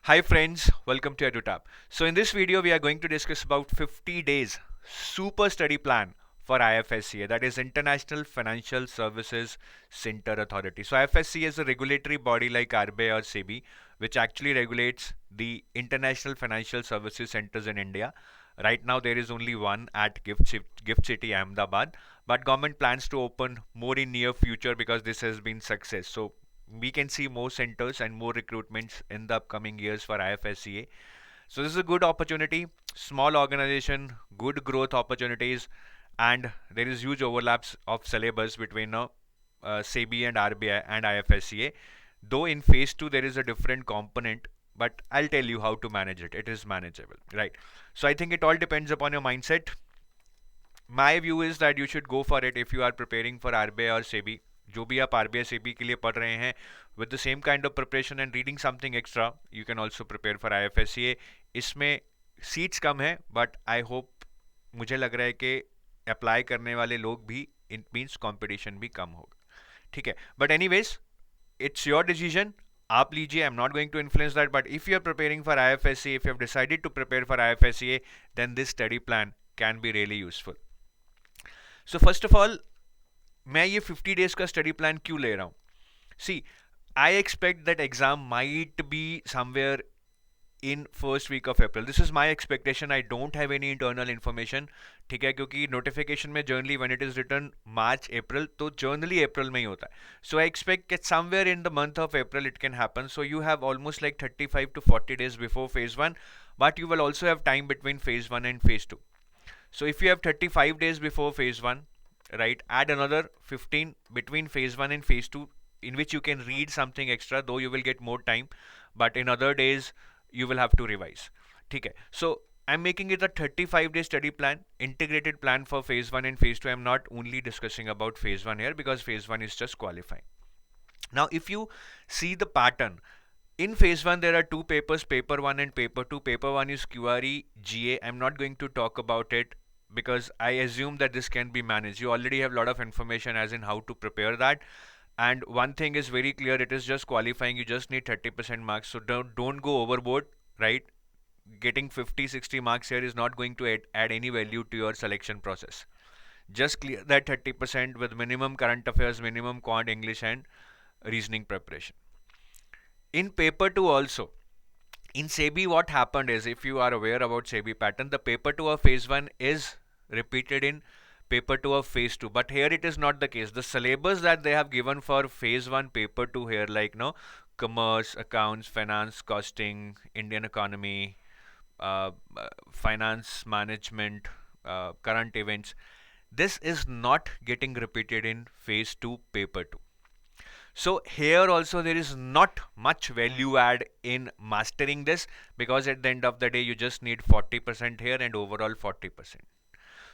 Hi friends, welcome to EduTap. So in this video we are going to discuss about 50 days super study plan for IFSCA, that is International Financial Services Center Authority. So IFSCA is a regulatory body like RBI or SEBI which actually regulates the international financial services centers in India. Right now there is only one at Gift City Ahmedabad, but government plans to open more in near future because this has been success. So we can see more centers and more recruitments in the upcoming years for IFSCA. So this is a good opportunity, small organization, good growth opportunities, and there is huge overlaps of syllabus between SEBI and RBI and IFSCA. Though in phase 2 there is a different component, but I'll tell you how to manage it. It is manageable, right? So I think it all depends upon your mindset. My view is that you should go for it if you are preparing for RBI or SEBI. जो भी आप RBI SEBI के लिए पढ़ रहे हैं with the same kind of preparation and reading something extra, you can also prepare for IFSCA. इसमें seats कम है but I hope, मुझे लग रहा है कि अप्लाई करने वाले लोग भी, इट मीन्स कंपटीशन भी कम होगा. ठीक है, but anyways it's your decision. आप लीजिए, I'm not going to influence that, but if you are preparing for IFSCA, if you have decided to prepare for IFSCA, then this study plan can be really useful. So first of all, मैं ये 50 days का study plan क्यों ले रहा हूँ? See, I expect that exam might be somewhere in first week of April. This is my expectation. I don't have any internal information. ठीक है, क्योंकि notification में generally when it is written March April, तो generally April में ही होता है. So I expect that somewhere in the month of April it can happen. So you have almost like 35 to 40 days before phase 1, but you will also have time between phase 1 and phase 2. So if you have 35 days before phase 1, right, add another 15 between phase 1 and phase 2 in which you can read something extra, though you will get more time, but in other days you will have to revise. ठीक है, so I'm making it a 35-day study plan, integrated plan for phase 1 and phase 2. I'm not only discussing about phase 1 here because phase 1 is just qualifying. Now if you see the pattern, in phase 1 there are two papers, paper 1 and paper 2. Paper 1 is QRE GA. I'm not going to talk about it because I assume that this can be managed. You already have a lot of information as in how to prepare that. And one thing is very clear, it is just qualifying. You just need 30% marks. So don't go overboard, right? Getting 50-60 marks here is not going to add any value to your selection process. Just clear that 30% with minimum current affairs, minimum quant, English and reasoning preparation. In paper 2 also, in SEBI what happened is, if you are aware about SEBI pattern, the paper 2 of phase 1 is repeated in paper 2 of phase 2, but here it is not the case. The syllabus that they have given for phase 1 paper 2 here, like commerce, accounts, finance, costing, Indian economy, finance management, current events, this is not getting repeated in phase 2 paper 2. So here also there is not much value add in mastering this, because at the end of the day you just need 40% here and overall 40%.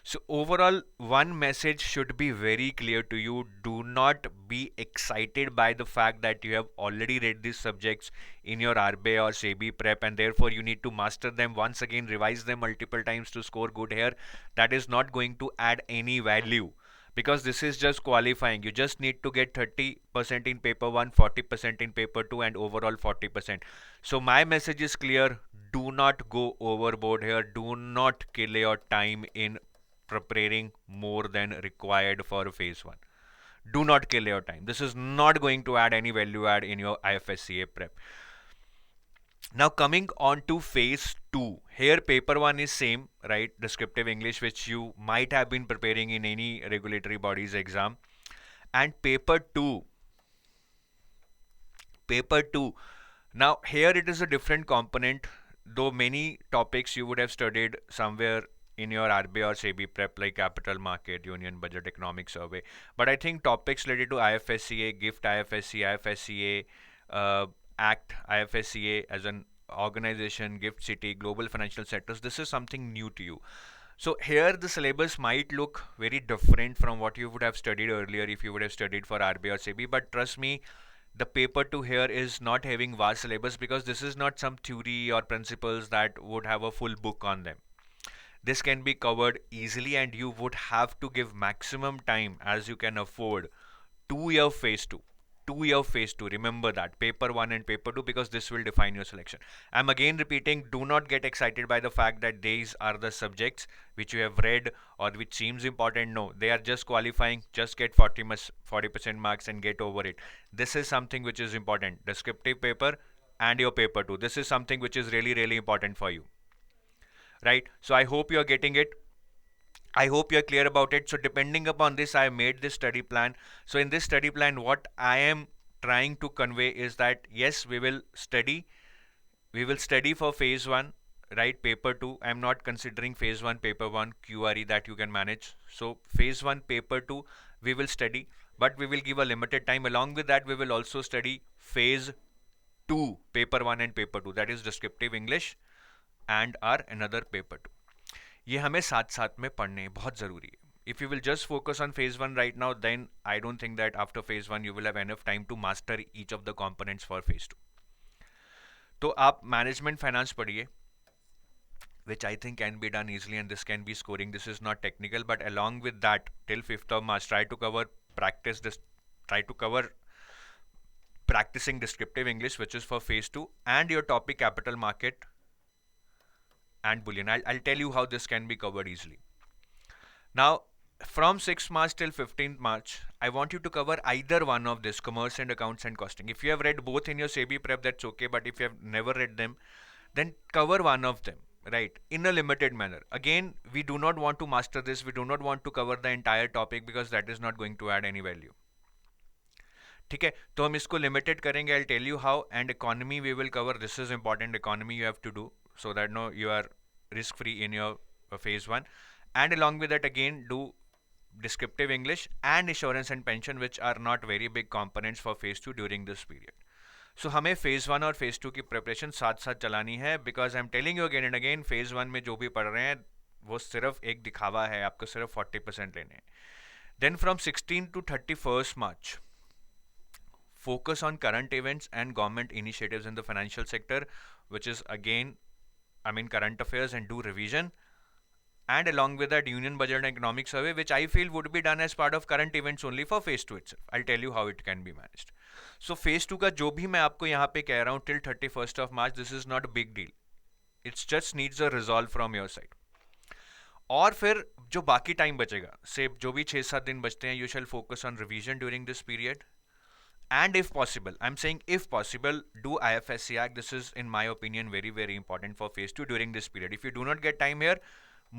So overall, one message should be very clear to you. Do not be excited by the fact that you have already read these subjects in your RBI or SEBI prep and therefore you need to master them once again, revise them multiple times to score good here. That is not going to add any value, because this is just qualifying. You just need to get 30% in paper 1, 40% in paper 2 and overall 40%. So my message is clear. Do not go overboard here. Do not kill your time in preparing more than required for phase 1. Do not kill your time. This is not going to add any value add in your IFSCA prep. Now coming on to phase 2. Here paper 1 is same, right? Descriptive English, which you might have been preparing in any regulatory body's exam. And paper 2. Now here it is a different component, though many topics you would have studied somewhere in your RBI or SEBI prep, like capital market, union budget, economic survey. But I think topics related to IFSCA, GIFT IFSCA, IFSCA, Act IFSCA as an organization, GIFT City, global financial sectors, this is something new to you. So here the syllabus might look very different from what you would have studied earlier if you would have studied for RBI or SEBI, but trust me, the paper 2 here is not having vast syllabus, because this is not some theory or principles that would have a full book on them. This can be covered easily and you would have to give maximum time as you can afford to your phase 2. to your phase 2. Remember that paper 1 and paper 2, because this will define your selection. I'm again repeating, do not get excited by the fact that these are the subjects which you have read or which seems important. No, they are just qualifying. Just get 40% marks and get over it. This is something which is important. Descriptive paper and your paper 2. This is something which is really, really important for you, right? So I hope you're getting it. I hope you're clear about it. So depending upon this, I made this study plan. So in this study plan, what I am trying to convey is that yes, we will study. We will study for phase 1, right? Paper 2. I'm not considering phase 1, paper 1, QRE that you can manage. So phase 1, paper 2, we will study, but we will give a limited time. Along with that, we will also study phase 2, paper 1 and paper 2. That is descriptive English and our another paper 2. ये हमें साथ साथ में पढ़ने हैं, बहुत ज़रूरी है. If you will just focus on phase 1 right now, then I don't think that after phase 1 you will have enough time to master each of the components for phase 2. तो आप management finance पढ़िए, which I think can be done easily, and this can be scoring. This is not technical, but along with that, till 5th of March, try to cover practicing descriptive English, which is for phase 2, and your topic capital market and bullion. I'll tell you how this can be covered easily. Now, from 6th March till 15th March, I want you to cover either one of this, commerce and accounts and costing. If you have read both in your SEBI prep, that's okay. But if you have never read them, then cover one of them, right? In a limited manner. Again, we do not want to master this. We do not want to cover the entire topic because that is not going to add any value. ठीक है, तो हम इसको limited करेंगे. I'll tell you how. And economy we will cover. This is important. Economy you have to do so that no, you are risk free in your phase 1. And along with that, again, do descriptive English and insurance and pension, which are not very big components for phase 2 during this period. So हमें phase 1 और phase 2 की preparation साथ साथ चलानी है, because I'm telling you again and again, phase 1 में जो भी पढ़ रहे हैं वो सिर्फ एक दिखावा है, आपको सिर्फ 40% लेने हैं. Then from 16 to 31st March, focus on current events and government initiatives in the financial sector, which is again, current affairs, and do revision. And along with that, union budget and economic survey, which I feel would be done as part of current events only for phase 2 itself. I'll tell you how it can be managed. So phase 2 का जो भी मैं आपको यहाँ पे कह रहा हूँ till 31st of March, this is not a big deal. It just needs a resolve from your side. और फिर जो बाकी टाइम बचेगा, से जो भी 6-7 दिन बचते हैं, you shall focus on revision during this period. And if possible, I'm saying if possible, do IFSCA. This is, in my opinion, very, very important for phase 2 during this period. If you do not get time here,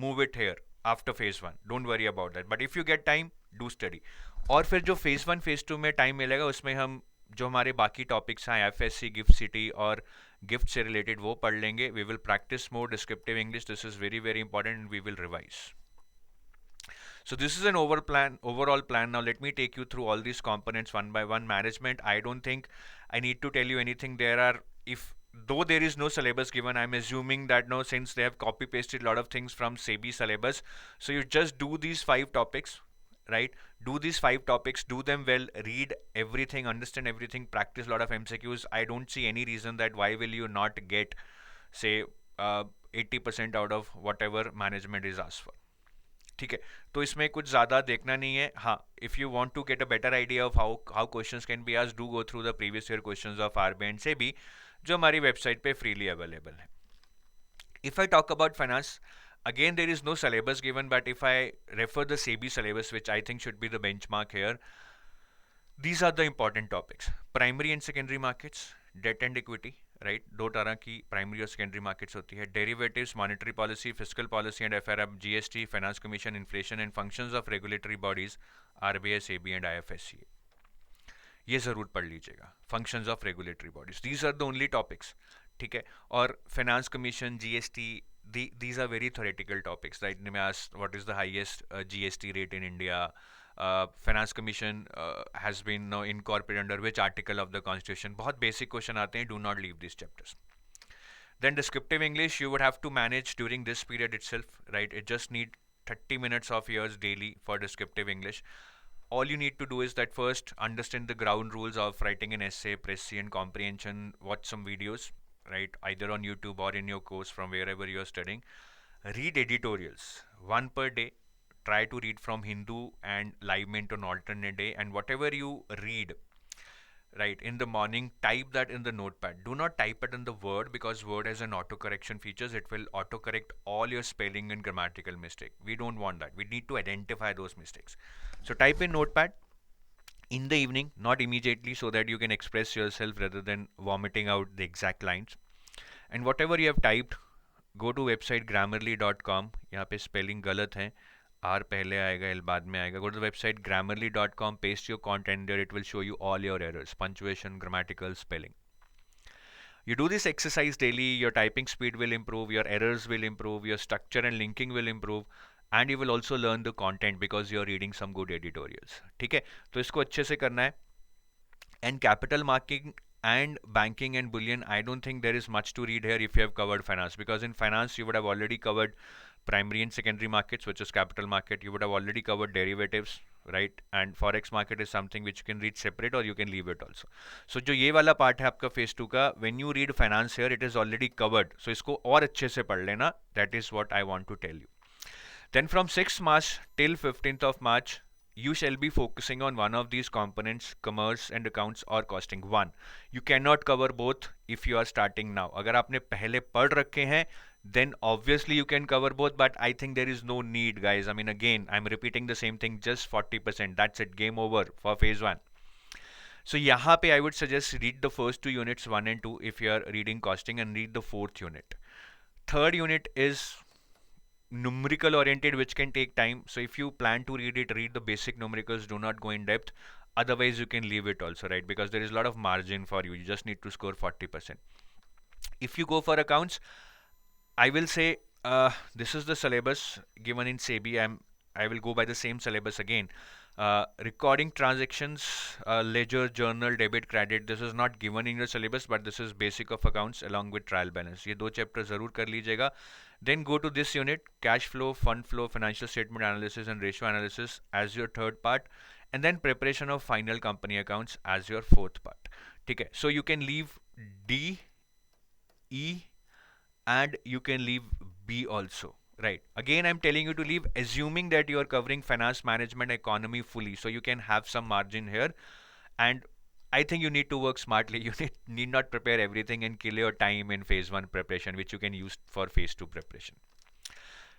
move it here after phase 1. Don't worry about that. But if you get time, do study. और फिर जो phase 1, phase 2 में time मिलेगा, उसमें हम जो हमारे बाकी topics हैं, IFSC, gift city और gift से related, वो पढ़ लेंगे. We will practice more descriptive English. This is very, very important, and we will revise. So this is an overall plan. Now let me take you through all these components one by one. Management, I don't think I need to tell you anything. Though there is no syllabus given, I'm assuming that no, since they have copy pasted a lot of things from SEBI syllabus, so you just do these 5 topics, right? Do these 5 topics, do them well, read everything, understand everything, practice a lot of MCQs. I don't see any reason that why will you not get, say, 80% out of whatever management is asked for. ठीक है, तो इसमें कुछ ज़्यादा देखना नहीं है. हाँ, if you want to get a better idea of how questions can be asked, do go through the previous year questions of RBI and SEBI, जो हमारी वेबसाइट पे freely available है. If I talk about finance, again there is no syllabus given, but if I refer the SEBI syllabus, which I think should be the benchmark here, these are the important topics. Primary and secondary markets, debt and equity, right, 2 तरह की primary और secondary markets होती है. Derivatives, monetary policy, fiscal policy and FRM, GST, finance commission, inflation and functions of regulatory bodies, RBI, SEBI and IFSCA. ये ज़रूर पढ़ लीजिएगा, functions of regulatory bodies. These are the only topics, ठीक है. और finance commission, GST, these are very theoretical topics, right? They may ask what is the highest GST rate in India. Finance Commission has been incorporated under which article of the Constitution. बहुत basic question आते हैं. Do not leave these chapters. Then descriptive English you would have to manage during this period itself, right? It just need 30 minutes of yours daily for descriptive English. All you need to do is that first understand the ground rules of writing an essay, précis and comprehension. Watch some videos, right? Either on YouTube or in your course from wherever you are studying. Read editorials, 1 per day. Try to read from Hindu and Live Mint on alternate day, and whatever you read, right, in the morning, type that in the notepad. Do not type it in the Word, because Word has an auto correction features. It will auto correct all your spelling and grammatical mistake. We don't want that. We need to identify those mistakes. So type in notepad in the evening, not immediately, so that you can express yourself rather than vomiting out the exact lines. And whatever you have typed, go to website grammarly.com. यहाँ पे spelling गलत है, R पहले आएगा, L बाद में आएगा. Go to the website grammarly.com, paste your content there. It will show you all your errors, punctuation, grammatical, spelling. You do this exercise daily, your typing speed will improve, your errors will improve, your structure and linking will improve, and you will also learn the content because you're reading some good editorials. ठीक है, तो इसको अच्छे से करना है. And capital marking and banking and bullion, I don't think there is much to read here if you have covered finance, because in finance you would have already covered primary and secondary markets, which is capital market. You would have already covered derivatives, right? And forex market is something which you can read separate, or you can leave it also. So जो ये वाला part है आपका phase 2 का, when you read finance here, it is already covered. So इसको और अच्छे से पढ़ लेना. That is what I want to tell you. Then from 6th March till 15th of March, you shall be focusing on one of these components, commerce and accounts or costing. One, you cannot cover both if you are starting now. अगर आपने पहले पढ़ रखे हैं, then obviously you can cover both, but I think there is no need, guys. I mean, again, I'm repeating the same thing, just 40%. That's it, game over for phase 1. So यहाँ पे I would suggest read the first 2 units, 1 and 2, if you are reading costing, and read the 4th unit. 3rd unit is numerical oriented, which can take time. So if you plan to read it, read the basic numericals, do not go in depth. Otherwise you can leave it also, right? Because there is a lot of margin for you. You just need to score 40%. If you go for accounts, I will say this is the syllabus given in SEBI. I will go by the same syllabus again. Recording transactions, ledger, journal, debit, credit. This is not given in your syllabus, but this is basic of accounts along with trial balance. ये दो chapter जरूर कर लीजिएगा. Then go to this unit, cash flow, fund flow, financial statement analysis and ratio analysis as your 3rd part, and then preparation of final company accounts as your 4th part. ठीक है, so you can leave D, E, and you can leave B also. Right. Again, I'm telling you to leave, assuming that you are covering finance, management, economy fully. So you can have some margin here. And I think you need to work smartly. You need not prepare everything and kill your time in phase 1 preparation, which you can use for phase 2 preparation.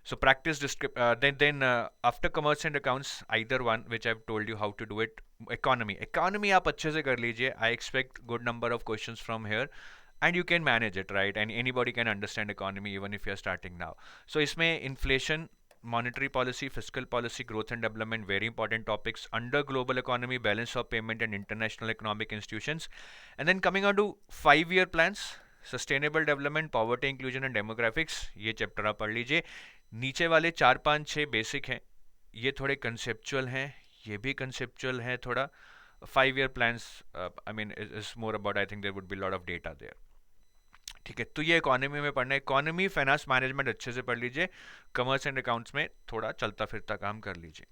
So practice then after commerce and accounts, either one, which I've told you how to do it. Economy आप अच्छे से कर लीजिए. I expect good number of questions from here. And you can manage it, right? And anybody can understand economy even if you're starting now. So इसमें inflation, monetary policy, fiscal policy, growth and development, very important topics. Under global economy, balance of payment and international economic institutions. And then coming on to 5-year plans, sustainable development, poverty inclusion and demographics. ये chapter आप पढ़ लीजिए. नीचे वाले 4-5-6 basic हैं, ये थोड़े conceptual हैं, ये भी कंसेप्चुअल है थोड़ा. 5-year plans, I mean, is more about, I think there would be a lot of data there. ठीक है, तो ये इकोनॉमी में पढ़ना है. इकोनॉमी, फाइनेंस, मैनेजमेंट अच्छे से पढ़ लीजिए. कमर्स एंड अकाउंट्स में थोड़ा चलता फिरता काम कर लीजिए.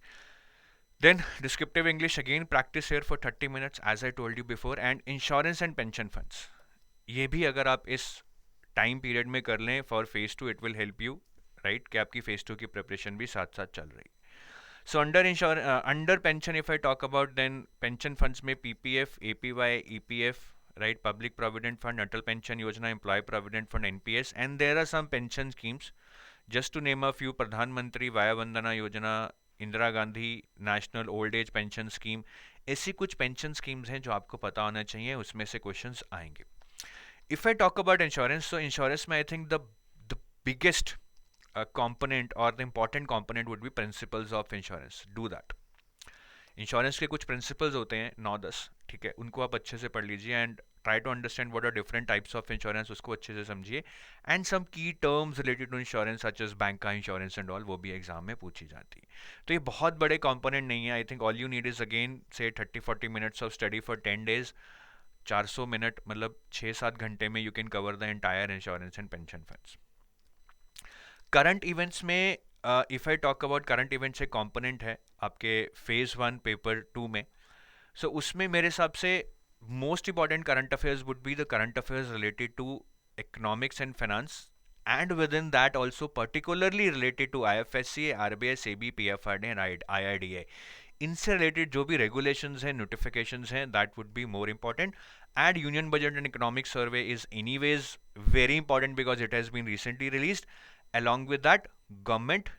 Then descriptive English, again practice here for 30 minutes as I told you before. And insurance and pension funds, ये भी अगर आप इस टाइम पीरियड में कर लें for phase 2, it will help you, right, कि आपकी फेज 2 की प्रिपरेशन भी साथ साथ चल रही. So under pension, if I talk about, then pension funds में PPF, APY, EPF, right, Public Provident Fund, Atal Pension Yojana, Employee Provident Fund, NPS, and there are some pension schemes. Just to name a few, Pradhan Mantri Vaya Vandana Yojana, Indira Gandhi National Old Age Pension Scheme. ऐसी कुछ pension schemes हैं जो आपको पता होना चाहिए, उसमें से questions आएंगे. If I talk about insurance, so insurance में I think the biggest component or the important component would be principles of insurance. Do that. Insurance के कुछ प्रिंसिपल्स होते हैं 9-10, ठीक है, उनको आप अच्छे से पढ़ लीजिए. And try to understand what are different types of insurance, उसको अच्छे से समझिए. And some key terms related to insurance such as bank का इंश्योरेंस एंड ऑल, वो भी एग्जाम में पूछी जाती है. तो ये बहुत बड़े कंपोनेंट नहीं है. I think all you need is again से 30-40 minutes of study for 10 days. 400 minute मतलब 6-7 घंटे में you can cover the entire insurance and pension funds. Current events में if I talk about current events, एक component है आपके phase 1 paper 2 में. सो उसमें मेरे हिसाब से most important current affairs would be the current affairs related to economics and finance, and within that also particularly related to IFSCA, RBI, SEBI, PFRD and IRDA. इनसे रिलेटेड जो भी रेगुलेशंस हैं, नोटिफिकेशंस हैं, that would be more important. And Union Budget and Economic Survey is anyways very important because it has been recently released. Along with that, government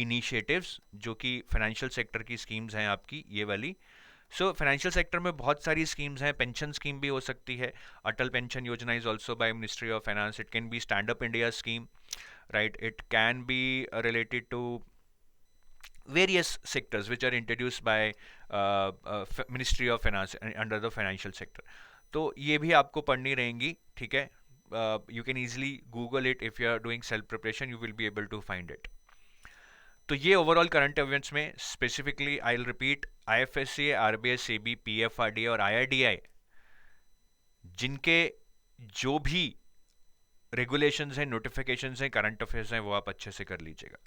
initiatives जो कि financial sector की schemes हैं आपकी ये वाली. So financial sector में बहुत सारी स्कीम्स हैं. पेंशन स्कीम भी हो सकती है. अटल पेंशन योजना is also by ministry of finance. It can be stand up India scheme, right? It can be related to various sectors which are introduced by Ministry of Finance under the financial sector. तो ये भी आपको पढ़नी रहेंगी, ठीक है. You can easily Google it. If you are doing self preparation, you will be able to find it. तो ये ओवरऑल करंट अफेयर्स में specifically I will repeat, IFSCA, RBI, SEBI, PFRDA और IRDI जिनके जो भी रेगुलेशंस हैं, notifications हैं, current affairs हैं, वो आप अच्छे से कर लीजिएगा.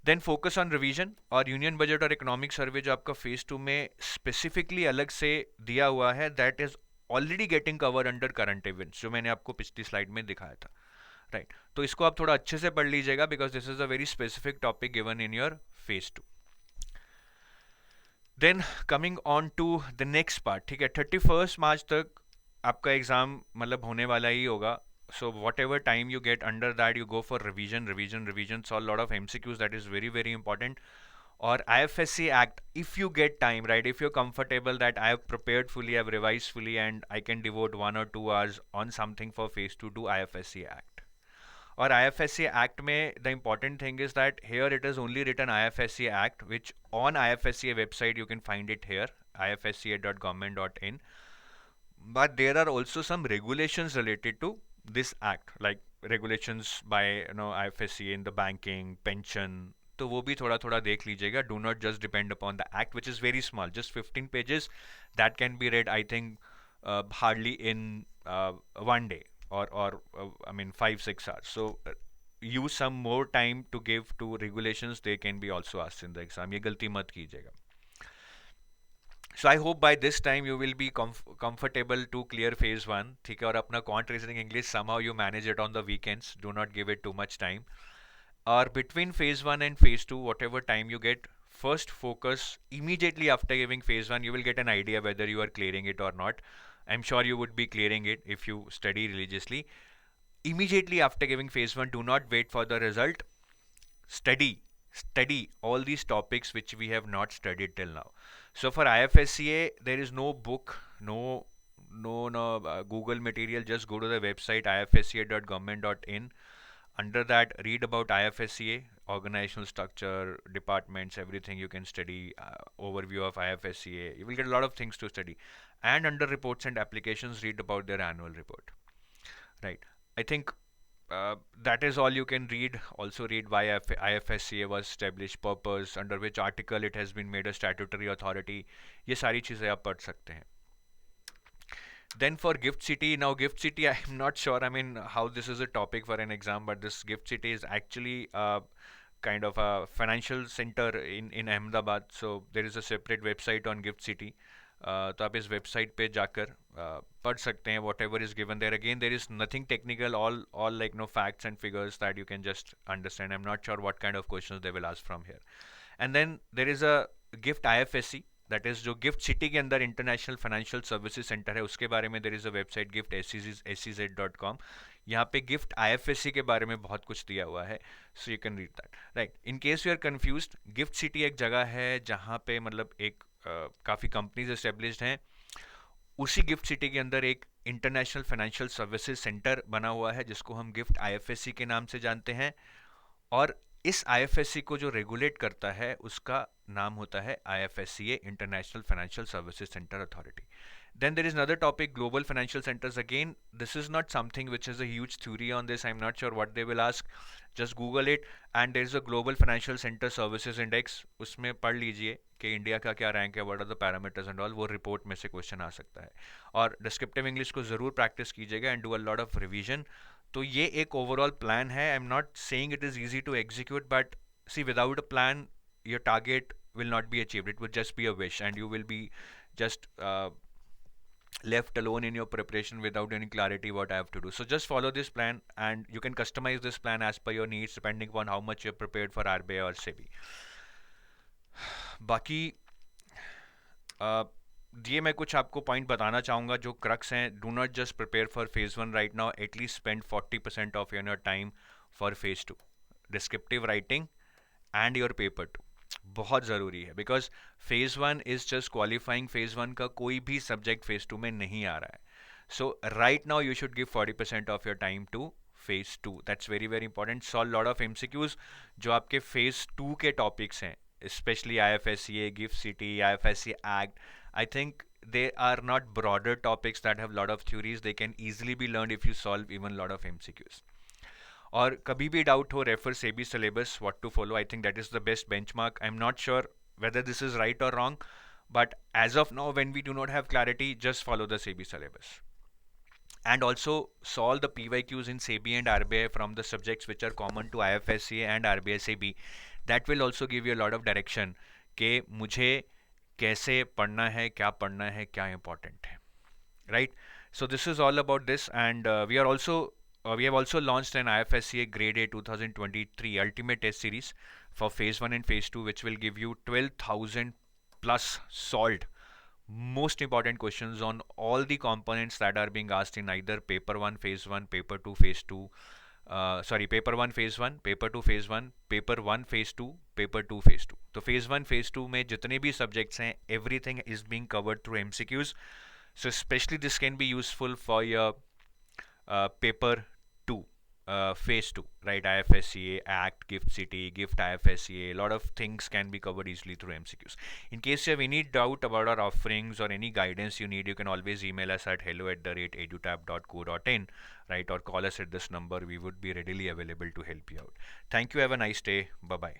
Then focus on revision. और यूनियन बजट और इकोनॉमिक सर्वे जो आपका फेज 2 में स्पेसिफिकली अलग से दिया हुआ है, that is already getting cover under current events, जो मैंने आपको पिछली स्लाइड में दिखाया था, राइट. तो इसको आप थोड़ा अच्छे से पढ़ लीजिएगा because this is a very specific topic given in your phase 2. Then coming on to the next part, ठीक है. 31 मार्च तक आपका एग्जाम मतलब होने वाला ही होगा. So whatever time you get under that, you go for revision, solve a lot of MCQs. That is very, very important. Or IFSC Act, if you get time, right, if you're comfortable that I have prepared fully, I have revised fully, and I can devote 1 or 2 hours on something for phase 2, do IFSC Act. Or IFSC Act mein, the important thing is that here it is only written IFSC Act, which on IFSCA website you can find it here, ifsca.government.in. But there are also some regulations related to this act, like regulations by IFSCA in the banking, pension. तो वो भी थोड़ा थोड़ा देख लीजिएगा. Do not just depend upon the act, which is very small, just 15 pages. That can be read, I think, hardly in 1 day or I mean 5-6 hours. So use some more time to give to regulations. They can be also asked in the exam. ये गलती मत कीजिएगा. So I hope by this time you will be comfortable to clear phase 1, ठीक है. और अपना quant reasoning English somehow you manage it on the weekends. Do not give it too much time. Or between phase 1 and phase 2, whatever time you get, first focus immediately after giving phase 1. You will get an idea whether you are clearing it or not. I'm sure you would be clearing it if you study religiously. Immediately after giving phase 1, do not wait for the result. Study all these topics which we have not studied till now. So for IFSCA, there is no book, no Google material. Just go to the website ifsca.government.in. Under that, read about IFSCA, organizational structure, departments, everything you can study, overview of IFSCA. You will get a lot of things to study. And under reports and applications, read about their annual report. Right. I think that is all you can read. Also read why IFSCA was established, purpose, under which article it has been made a statutory authority. ये सारी चीज़ें आप पढ़ सकते हैं. Then for Gift City, now Gift City, I'm not sure, I mean, how this is a topic for an exam, but this Gift City is actually kind of a financial center in Ahmedabad. So there is a separate website on Gift City. तो आप इस website पे जाकर पढ़ सकते हैं whatever is given there. Again, there is nothing technical, all like no facts and figures that you can just understand. I'm not sure what kind of questions they will ask from here. And then there is a Gift IFSC, that is जो gift city के अंदर international financial services centre है, उसके बारे में there is a website giftSCZ.com. यहाँ पे gift IFSC के बारे में बहुत कुछ दिया हुआ है, so you can read that. Right. In case you are confused, gift city एक जगह है जहाँ पे मतलब एक काफ़ी कंपनीज एस्टेब्लिश्ड हैं. उसी गिफ्ट सिटी के अंदर एक इंटरनेशनल फाइनेंशियल सर्विसेज सेंटर बना हुआ है जिसको हम गिफ्ट IFSC के नाम से जानते हैं. और इस IFSC को जो रेगुलेट करता है उसका नाम होता है IFSCA, international financial services centre authority. Then there is another topic, global financial centers. Again, this is not something which is a huge theory on this. I'm not sure what they will ask. Just Google it, and there is a global financial center services index. उसमें पढ़ लीजिए कि India का क्या rank है, what are the parameters and all. वो report में से क्वेश्चन आ सकता है. और डिस्क्रिप्टिव इंग्लिश को ज़रूर प्रैक्टिस कीजिएगा and do a lot of revision. तो ये एक ओवरऑल प्लान है. I'm not saying it is easy to execute, but see, without a plan, your target will not be achieved. It would just be a wish, and you will be just left alone in your preparation without any clarity what I have to do. So just follow this plan, and you can customize this plan as per your needs depending upon how much you're prepared for RBI or SEBI. बाकी ये मैं कुछ आपको point बताना चाहूँगा जो crux हैं. Do not just prepare for phase one right now, at least spend 40% of your time for phase two. Descriptive writing and your paper two बहुत ज़रूरी है, because phase one is just qualifying. Phase one का कोई भी subject phase two में नहीं आ रहा है. So right now you should give 40% of your time to phase two. That's very very important. Solve lot of MCQs जो आपके फेज टू के टॉपिक्स हैं, especially IFSCA, GIFT City, IFSCA Act. I think they are not broader topics that have lot of theories. They can easily be learned if you solve even lot of MCQs. और कभी भी doubt हो, refer SEBI syllabus what to follow. I think that is the best benchmark. I am not sure whether this is right or wrong, but as of now, when we do not have clarity, just follow the SEBI syllabus. And also solve the PYQs in SEBI and RBI from the subjects which are common to IFSCA and RBI SEBI. That will also give you a lot of direction कि मुझे कैसे पढ़ना है, क्या पढ़ना है, क्या important है, right? So this is all about this, and we have also launched an IFSCA Grade A 2023 Ultimate Test Series for Phase 1 and Phase 2, which will give you 12,000 plus solved most important questions on all the components that are being asked in either paper 1 phase 1, paper 2 phase 2, paper 1 phase 1, paper 2 phase 1, paper 1 phase 2, paper 2 phase 2. तो phase 1 phase 2 में जितने भी subjects हैं, everything is being covered through MCQs. So especially this can be useful for your paper 2, phase 2, right? IFSCA, ACT, GIFT City, GIFT IFSCA, a lot of things can be covered easily through MCQs. In case you have any doubt about our offerings or any guidance you need, you can always email us at hello@edutab.co.in, right? Or call us at this number. We would be readily available to help you out. Thank you. Have a nice day. Bye-bye.